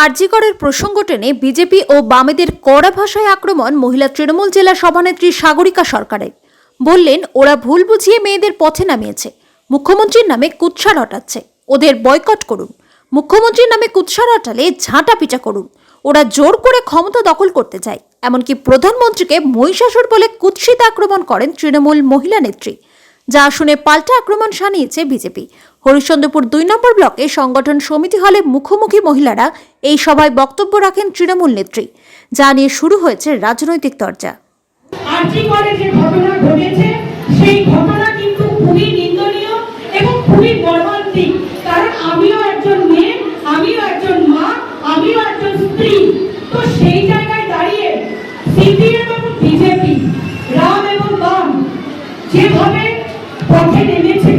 আরজিকরের প্রসঙ্গ টেনে বিজেপি ও বামেদের কড়া ভাষায় আক্রমণ মহিলা তৃণমূল জেলা সভানেত্রী সাগরিকা সরকারের। বললেন, ওরা ভুল বুঝিয়ে মেয়েদের পথে নামিয়েছে, মুখ্যমন্ত্রীর নামে কুৎসা রটাচ্ছে, ওদের বয়কট করুন। মুখ্যমন্ত্রীর নামে কুৎসা রটালে ঝাঁটা পিটা করুন। ওরা জোর করে ক্ষমতা দখল করতে চায়। এমনকি প্রধানমন্ত্রীকে মহিষাসুর বলে কুৎসিত আক্রমণ করেন তৃণমূল মহিলা নেত্রী, যা শুনে পাল্টা আক্রমণ শানিয়েছে বিজেপি। হরিশ্চন্দ্রপুর ২ নম্বর ব্লকে সংগঠন সমিতি হলে মুখোমুখি মহিলারা এই সভায় বক্তব্য রাখেন তৃণমূল নেত্রী, যা নিয়ে শুরু হয়েছে রাজনৈতিক চর্চা। আরজিকরে যে ঘটনা ঘটেছে সেই ঘটনা কিন্তু খুবই নিন্দনীয় এবং খুবই মর্মান্তিক। কারণ আমিও একজন মেয়ে, আমিও একজন মা, আমিও একজন স্ত্রী। তো সেই জায়গায় দাঁড়িয়ে সিপিএম এবং বিজেপি, রাম এবং বাম যেভাবে পথে নেমেছে,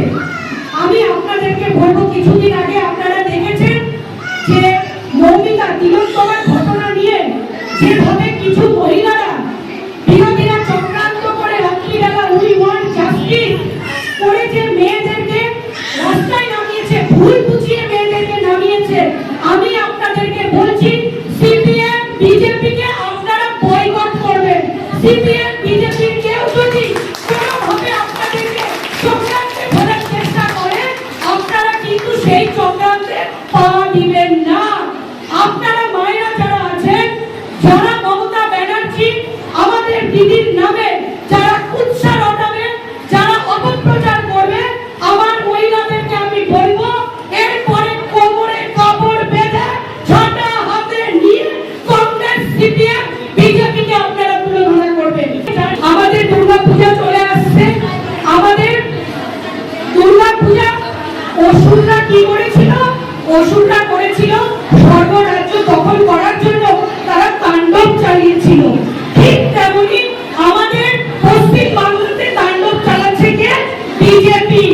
আমি আপনাদেরকে বলবো, কিছুদিন আগে আপনারা দেখেছেন যে মৌমিতা তিলোত্তমার ঘটনা নিয়ে যেভাবে কিছু মহিলারা বিরোধীরা চক্রান্ত করে রাত্রিবেলা উই ওয়ান্ট জাস্টিস করে যে মেয়েদেরকে রাস্তায় নামিয়েছে, ভুল বুঝিয়ে মেয়েদেরকে নামিয়েছে। আমি আপনাদেরকে বলছি, সিপিএম বিজেপিকে আপনারা বয়কট করবেন। সিপিএম বিজেপির কেউ যদি কোনোভাবে আপনাদেরকে চক্রান্তে ধরার চেষ্টা করে, আপনারা কিন্তু সেই চক্রান্তে পা দিবেন না। আপনারা মায়েরা যারা আছেন, যারা মমতা ব্যানার্জি আমাদের দিদির নামে যারা কুৎসা রটাবে, যারা অপপ্রচার করবে, আমার মহিলাদেরকে আমি বলবো, এরপরে কোমরে কাপড় বেঁধে ঝাঁটা হাতে নিয়ে কংগ্রেস সিপিএম বিজেপিকে আপনারা তুলনা করবেন। আমাদের দুর্গাপূজা চলে আসছে। আমাদের দুর্গাপূজা অসুররা কি করেছিল? অসুররা করেছিল সর্বরাজ্য দখল করার জন্য তারা তাণ্ডব চালিয়েছিল। ঠিক তেমনি আমাদের পশ্চিম বাংলাতে তাণ্ডব চালাচ্ছে কে? বিজেপি।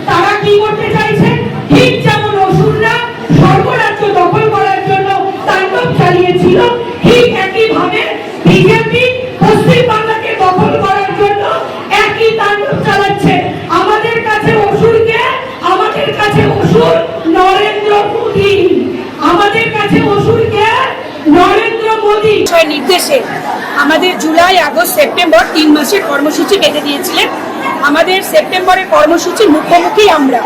তারা কি করতে চাইছে? ঠিক যেমন অসুররা সর্বরাজ্য দখল করার জন্য তাণ্ডব চালিয়েছিল, ঠিক একইভাবে বিজেপি পশ্চিম বাংলাকে দখল করার জন্য একই তাণ্ডব চালাচ্ছে। আমাদের কাছে অসুরকে, আমাদের কাছে অসুর নরেন্দ্র মোদী। আমাদের কাছে অসুরকে নরেন্দ্র মোদী নির্দেশে আমাদের জুলাই, আগস্ট, সেপ্টেম্বর 3 মাসের কর্মসূচি বেঁধে দিয়েছিলেন। আমাদের সেপ্টেম্বরের কর্মসূচি মুখোমুখি আমরা,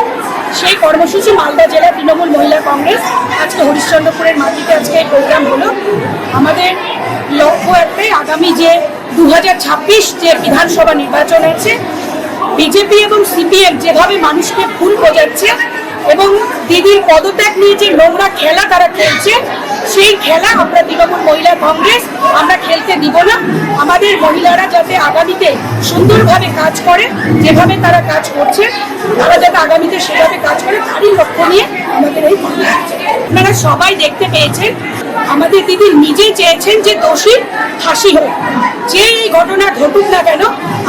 সেই কর্মসূচি মালদা জেলা তৃণমূল মহিলা কংগ্রেস আজকে হরিশ্চন্দ্রপুরের মাটিতে আজকে এই প্রোগ্রাম হলো। আমাদের লক্ষ্য একটাই, আগামী যে 2026 যে বিধানসভা নির্বাচন আছে, বিজেপি এবং সিপিএম যেভাবে মানুষকে ভুল বোঝাচ্ছে এবং দিদির পদত্যাগ নিয়ে যে নোংরা খেলা তারা খেলছে, সেই খেলা আমরা তৃণমূল মহিলা কংগ্রেস আমরা খেলতে দিব না। আমাদের মহিলারা যাতে আগামীতে সুন্দরভাবে কাজ করে, যেভাবে তারা কাজ করছে, তারা যাতে আগামীতে সেভাবে কাজ করে, তারই লক্ষ্য নিয়ে আমাদের এই কর্মসূচি। আপনারা সবাই দেখতে পেয়েছেন, আমাদের দিদি নিজে চেয়েছেন যে দোষী ফাঁসি হোক। যে এই ঘটনা ঘটুক না কেন,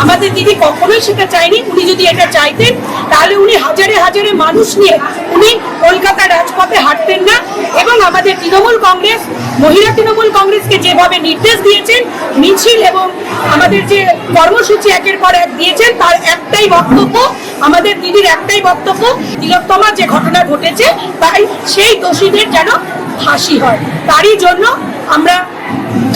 আমাদের দিদি কখনোই সেটা চাইনি। উনি যদি এটা চাইতেন, তাহলে উনি হাজারে হাজারে মানুষ নিয়ে উনি কলকাতার রাজপথে হাঁটতেন না। এবং আমাদের তৃণমূল কংগ্রেস, মহিলা তৃণমূল কংগ্রেসকে যেভাবে নির্দেশ দিয়েছেন, মিছিল এবং আমাদের যে কর্মসূচি একের পর এক দিয়েছেন, তার একটাই বক্তব্য, আমাদের দিদির একটাই বক্তব্য, তিলোত্তমা যে ঘটনা ঘটেছে, তাই সেই দোষীদের যেন ফাঁসি হয়, তারই জন্য আমরা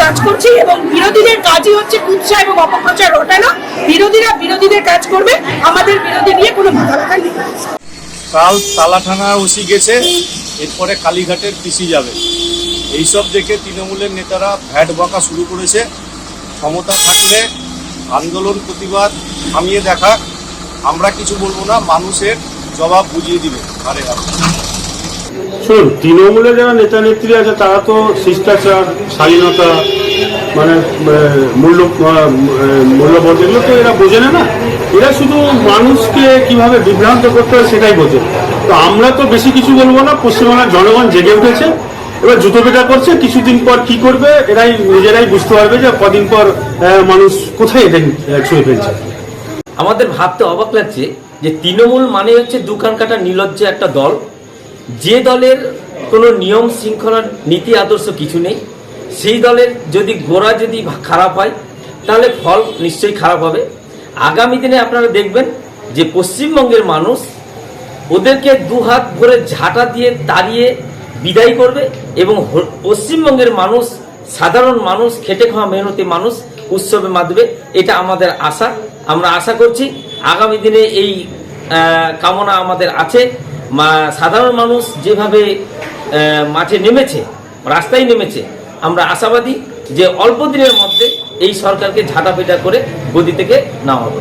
কাজ করছি। এবং বিরোধীদের কাজই হচ্ছে কুৎসা এবং অপপ্রচার রটানো। বিরোধীরা বিরোধীদের কাজ করবে, আমাদের বিরোধী নিয়ে কোনো মাথা ব্যথা নেই। কাল তালা থানা ওসি গেছে, এরপরে কালীঘাটের পিসি যাবে। এইসব দেখে তৃণমূলের নেতারা ভ্যাট বকা শুরু করেছে। ক্ষমতা থাকলে আন্দোলন প্রতিবাদ থামিয়ে দেখা, আমরা কিছু বলবো না, মানুষের জবাব বুঝিয়ে দিবে আরে শুনুন, তৃণমূলের যারা নেতা নেত্রী আছে তারা তো শিষ্টাচার, স্বাধীনতা, মানে মূল্যবোধ, এগুলো তো এরা বোঝে না। এরা শুধু মানুষকে কিভাবে বিভ্রান্ত করতে হয় সেটাই বোঝে। তো আমরা তো বেশি কিছু বলবো না। পশ্চিমবাংলার জনগণ জেগে উঠেছে, এবার জুতো পেটা করছে। কিছুদিন পর কি করবে এরাই নিজেরাই বুঝতে পারবে যে কদিন পর মানুষ কোথায় এদের ছুঁয়ে ফেলছে। আমাদের ভাবতে অবাক লাগছে যে তৃণমূল মানে হচ্ছে দোকান কাটা নির্লজ্জ একটা দল, যে দলের কোনো নিয়ম শৃঙ্খলার নীতি আদর্শ কিছু নেই। সেই দলের যদি গোড়া যদি খারাপ হয়, তাহলে ফল নিশ্চয়ই খারাপ হবে। আগামী দিনে আপনারা দেখবেন যে পশ্চিমবঙ্গের মানুষ ওদেরকে দুহাত ভরে ঝাঁটা দিয়ে তাড়িয়ে বিদায় করবে এবং পশ্চিমবঙ্গের মানুষ, সাধারণ মানুষ, খেটে খাওয়া মেহনতি মানুষ উৎসবে মাতবে। এটা আমাদের আশা। আমরা আশা করছি আগামী দিনে এই কামনা আমাদের আছে। সাধারণ মানুষ যেভাবে মাঠে নেমেছে, রাস্তায় নেমেছে, আমরা আশাবাদী যে অল্প দিনের মধ্যে এই সরকারকে ঝাঁটাপেটা করে গদি থেকে নামাবো।